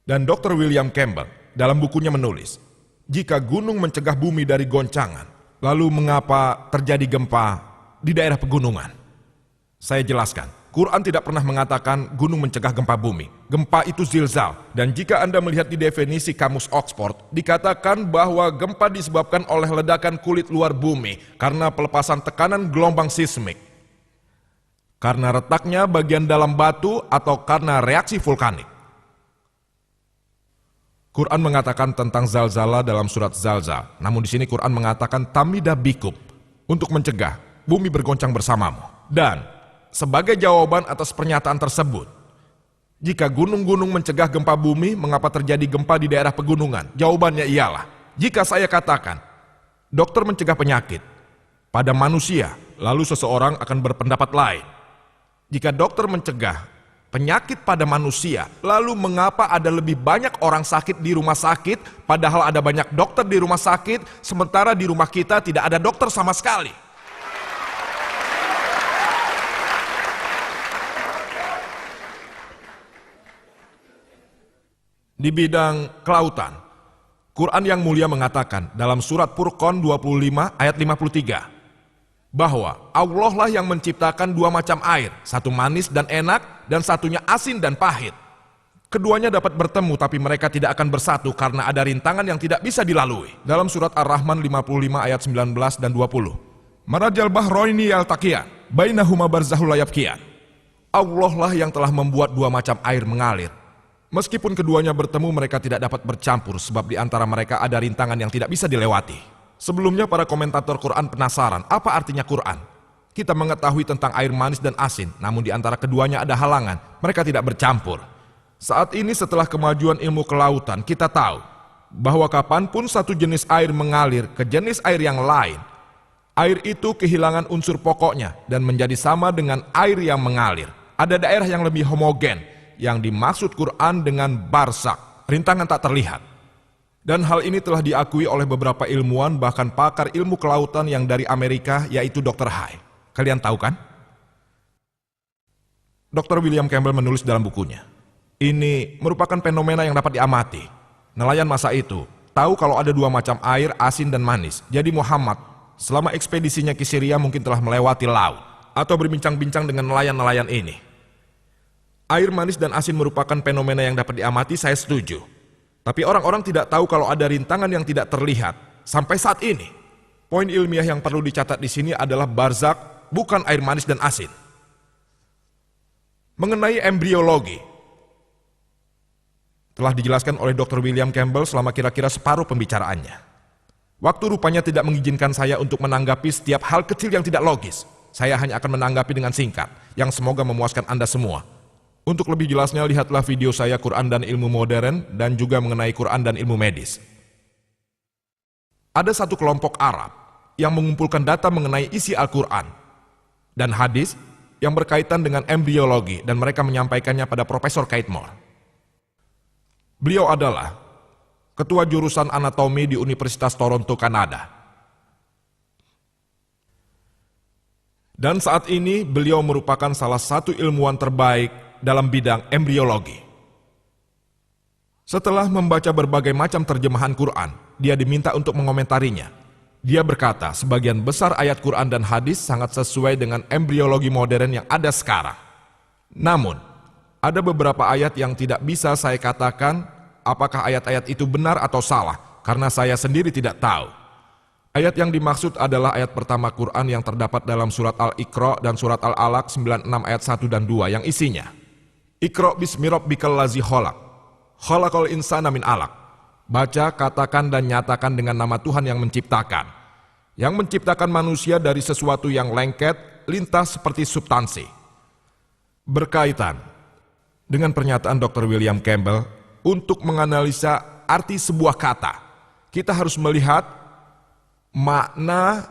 Dan Dr. William Campbell dalam bukunya menulis, jika gunung mencegah bumi dari goncangan, lalu mengapa terjadi gempa di daerah pegunungan? Saya jelaskan, Quran tidak pernah mengatakan gunung mencegah gempa bumi. Gempa itu zilzal, dan jika Anda melihat di definisi kamus Oxford, dikatakan bahwa gempa disebabkan oleh ledakan kulit luar bumi karena pelepasan tekanan gelombang seismik, karena retaknya bagian dalam batu atau karena reaksi vulkanik. Quran mengatakan tentang zalzala dalam surat Zalzal, namun di sini Quran mengatakan tamida bikum, untuk mencegah bumi bergoncang bersamamu. Dan sebagai jawaban atas pernyataan tersebut, jika gunung-gunung mencegah gempa bumi, mengapa terjadi gempa di daerah pegunungan? Jawabannya ialah, jika saya katakan dokter mencegah penyakit pada manusia, lalu seseorang akan berpendapat lain. Jika dokter mencegah penyakit pada manusia, lalu mengapa ada lebih banyak orang sakit di rumah sakit, padahal ada banyak dokter di rumah sakit, sementara di rumah kita tidak ada dokter sama sekali? Di bidang kelautan, Quran yang mulia mengatakan dalam surat Furqan 25 ayat 53, bahwa Allah lah yang menciptakan dua macam air, satu manis dan enak, dan satunya asin dan pahit. Keduanya dapat bertemu, tapi mereka tidak akan bersatu karena ada rintangan yang tidak bisa dilalui. Dalam surat Ar-Rahman 55 ayat 19 dan 20. Marajal bahroini yaltaqiyan, bainahuma barzahul la yabqiyan. Allah lah yang telah membuat dua macam air mengalir. Meskipun keduanya bertemu, mereka tidak dapat bercampur, sebab di antara mereka ada rintangan yang tidak bisa dilewati. Sebelumnya para komentator Quran penasaran, apa artinya Quran? Kita mengetahui tentang air manis dan asin, namun di antara keduanya ada halangan, mereka tidak bercampur. Saat ini setelah kemajuan ilmu kelautan, kita tahu bahwa kapanpun satu jenis air mengalir ke jenis air yang lain, air itu kehilangan unsur pokoknya dan menjadi sama dengan air yang mengalir. Ada daerah yang lebih homogen, yang dimaksud Quran dengan barsak, rintangan tak terlihat. Dan hal ini telah diakui oleh beberapa ilmuwan, bahkan pakar ilmu kelautan yang dari Amerika, yaitu Dr. Hay. Kalian tahu kan? Dr. William Campbell menulis dalam bukunya, ini merupakan fenomena yang dapat diamati. Nelayan masa itu tahu kalau ada dua macam air, asin dan manis. Jadi Muhammad selama ekspedisinya ke Syria mungkin telah melewati laut atau berbincang-bincang dengan nelayan-nelayan ini. Air manis dan asin merupakan fenomena yang dapat diamati, saya setuju. Tapi orang-orang tidak tahu kalau ada rintangan yang tidak terlihat sampai saat ini. Poin ilmiah yang perlu dicatat di sini adalah barzak, bukan air manis dan asin. Mengenai embriologi, telah dijelaskan oleh Dr. William Campbell selama kira-kira separuh pembicaraannya. Waktu rupanya tidak mengizinkan saya untuk menanggapi setiap hal kecil yang tidak logis. Saya hanya akan menanggapi dengan singkat, yang semoga memuaskan Anda semua. Untuk lebih jelasnya, lihatlah video saya Quran dan Ilmu Modern dan juga mengenai Quran dan Ilmu Medis. Ada satu kelompok Arab yang mengumpulkan data mengenai isi Al-Quran dan hadis yang berkaitan dengan embriologi, dan mereka menyampaikannya pada Profesor Keithmore. Beliau adalah ketua jurusan anatomi di Universitas Toronto, Kanada. Dan saat ini beliau merupakan salah satu ilmuwan terbaik dalam bidang embriologi. Setelah membaca berbagai macam terjemahan Quran, dia diminta untuk mengomentarinya. Dia berkata, sebagian besar ayat Quran dan hadis sangat sesuai dengan embriologi modern yang ada sekarang. Namun, ada beberapa ayat yang tidak bisa saya katakan apakah ayat-ayat itu benar atau salah, karena saya sendiri tidak tahu. Ayat yang dimaksud adalah ayat pertama Quran yang terdapat dalam surat Al-Iqra dan surat Al-Alaq 96 ayat 1 dan 2 yang isinya, Iqra bismi rabbikal ladzi khalaq, khalaqal insana min 'alaq. Baca, katakan dan nyatakan dengan nama Tuhan yang menciptakan. Yang menciptakan manusia dari sesuatu yang lengket, lintas seperti substansi. Berkaitan dengan pernyataan Dr. William Campbell, untuk menganalisa arti sebuah kata, kita harus melihat makna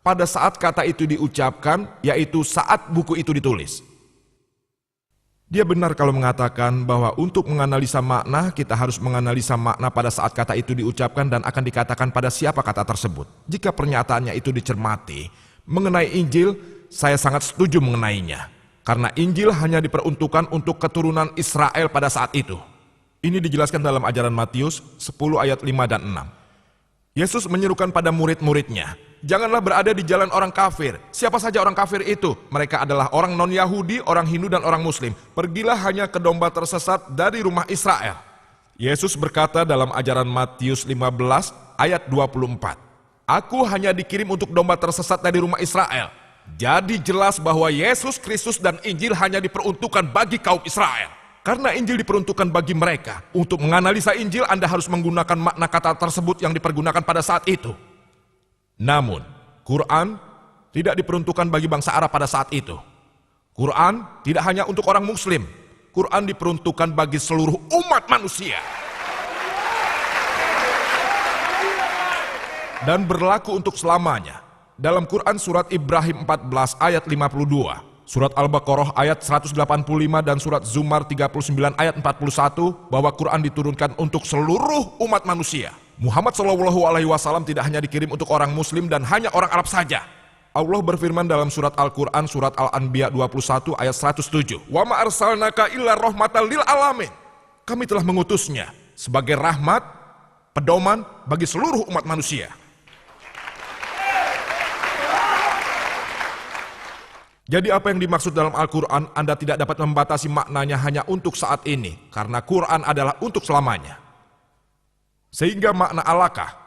pada saat kata itu diucapkan, yaitu saat buku itu ditulis. Dia benar kalau mengatakan bahwa untuk menganalisa makna, kita harus menganalisa makna pada saat kata itu diucapkan dan akan dikatakan pada siapa kata tersebut. Jika pernyataannya itu dicermati, mengenai Injil, saya sangat setuju mengenainya. Karena Injil hanya diperuntukkan untuk keturunan Israel pada saat itu. Ini dijelaskan dalam ajaran Matius 10 ayat 5 dan 6. Yesus menyerukan pada murid-muridnya, janganlah berada di jalan orang kafir. Siapa saja orang kafir itu? Mereka adalah orang non-Yahudi, orang Hindu, dan orang Muslim. Pergilah hanya ke domba tersesat dari rumah Israel. Yesus berkata dalam ajaran Matius 15 ayat 24, Aku hanya dikirim untuk domba tersesat dari rumah Israel. Jadi jelas bahwa Yesus Kristus dan Injil hanya diperuntukkan bagi kaum Israel. Karena Injil diperuntukkan bagi mereka. Untuk menganalisa Injil, Anda harus menggunakan makna kata tersebut yang dipergunakan pada saat itu. Namun, Quran tidak diperuntukkan bagi bangsa Arab pada saat itu. Quran tidak hanya untuk orang Muslim. Quran diperuntukkan bagi seluruh umat manusia. Dan berlaku untuk selamanya. Dalam Quran surat Ibrahim 14 ayat 52. Surat Al-Baqarah ayat 185 dan surat Zumar 39 ayat 41 bahwa Quran diturunkan untuk seluruh umat manusia. Muhammad SAW tidak hanya dikirim untuk orang Muslim dan hanya orang Arab saja. Allah berfirman dalam surat Al-Quran surat Al-Anbiya 21 ayat 107. Wa ma arsalnaka illa rahmatan lil alamin. Kami telah mengutusnya sebagai rahmat, pedoman bagi seluruh umat manusia. Jadi apa yang dimaksud dalam Al-Quran, Anda tidak dapat membatasi maknanya hanya untuk saat ini, karena Quran adalah untuk selamanya. Sehingga makna alakah,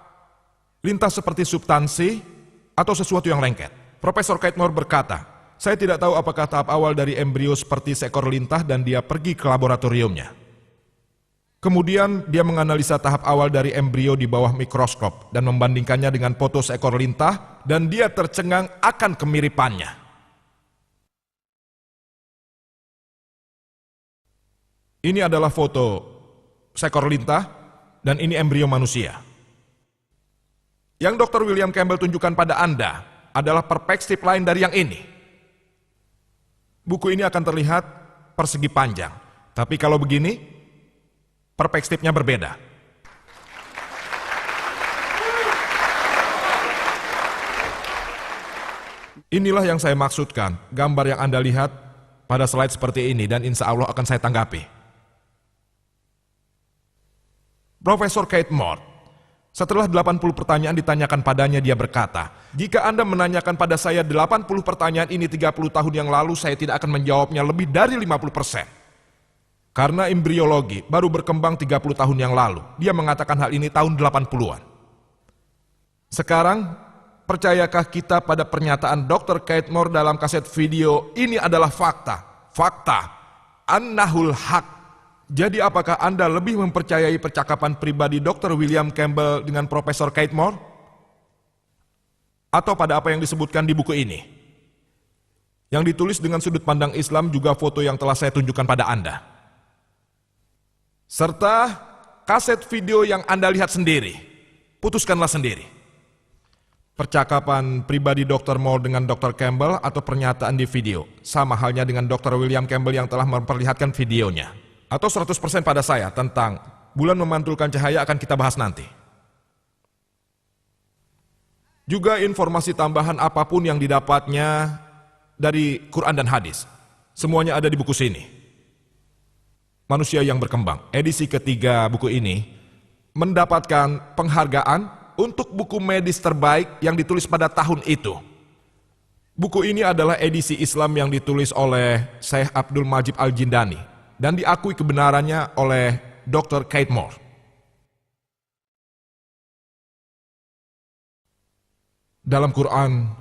lintas seperti substansi atau sesuatu yang lengket. Profesor Keith Moore berkata, saya tidak tahu apakah tahap awal dari embrio seperti seekor lintah dan dia pergi ke laboratoriumnya. Kemudian dia menganalisa tahap awal dari embrio di bawah mikroskop dan membandingkannya dengan foto seekor lintah dan dia tercengang akan kemiripannya. Ini adalah foto seekor lintah dan ini embrio manusia. Yang Dr. William Campbell tunjukkan pada Anda adalah perspektif lain dari yang ini. Buku ini akan terlihat persegi panjang, tapi kalau begini, perspektifnya berbeda. Inilah yang saya maksudkan, gambar yang Anda lihat pada slide seperti ini dan insya Allah akan saya tanggapi. Profesor Keith Moore, setelah 80 pertanyaan ditanyakan padanya, dia berkata, jika Anda menanyakan pada saya 80 pertanyaan ini 30 tahun yang lalu, saya tidak akan menjawabnya lebih dari 50%. Karena embriologi baru berkembang 30 tahun yang lalu. Dia mengatakan hal ini tahun 80-an. Sekarang, percayakah kita pada pernyataan Dr. Keith Moore dalam kaset video, ini adalah fakta. Fakta. Annahul haq. Jadi apakah Anda lebih mempercayai percakapan pribadi Dr. William Campbell dengan Profesor Keith Moore? Atau pada apa yang disebutkan di buku ini? Yang ditulis dengan sudut pandang Islam juga foto yang telah saya tunjukkan pada Anda. Serta kaset video yang Anda lihat sendiri. Putuskanlah sendiri. Percakapan pribadi Dr. Moore dengan Dr. Campbell atau pernyataan di video. Sama halnya dengan Dr. William Campbell yang telah memperlihatkan videonya. Atau 100% pada saya tentang bulan memantulkan cahaya akan kita bahas nanti. Juga informasi tambahan apapun yang didapatnya dari Quran dan hadis. Semuanya ada di buku sini. Manusia yang berkembang, edisi ketiga buku ini, mendapatkan penghargaan untuk buku medis terbaik yang ditulis pada tahun itu. Buku ini adalah edisi Islam yang ditulis oleh Syekh Abdul Majid Al-Jindani. Dan diakui kebenarannya oleh Dr. Keith Moore. Dalam Quran,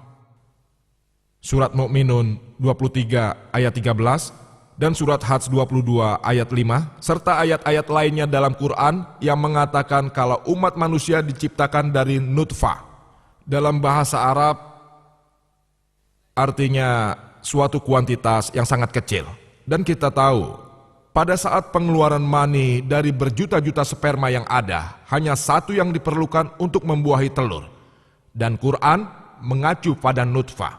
surat Mu'minun 23 ayat 13 dan surat Hajj 22 ayat 5, serta ayat-ayat lainnya dalam Quran yang mengatakan kalau umat manusia diciptakan dari nutfah. Dalam bahasa Arab, artinya suatu kuantitas yang sangat kecil. Dan kita tahu, pada saat pengeluaran mani dari berjuta-juta sperma yang ada, hanya satu yang diperlukan untuk membuahi telur. Dan Quran mengacu pada nutfah.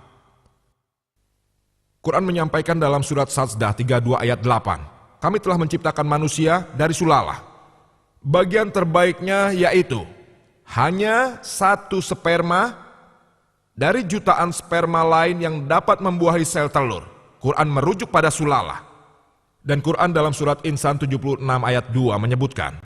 Quran menyampaikan dalam surat Sajdah 32 ayat 8, kami telah menciptakan manusia dari sulalah. Bagian terbaiknya yaitu hanya satu sperma dari jutaan sperma lain yang dapat membuahi sel telur. Quran merujuk pada sulalah. Dan Quran dalam surat Insan 76 ayat 2 menyebutkan,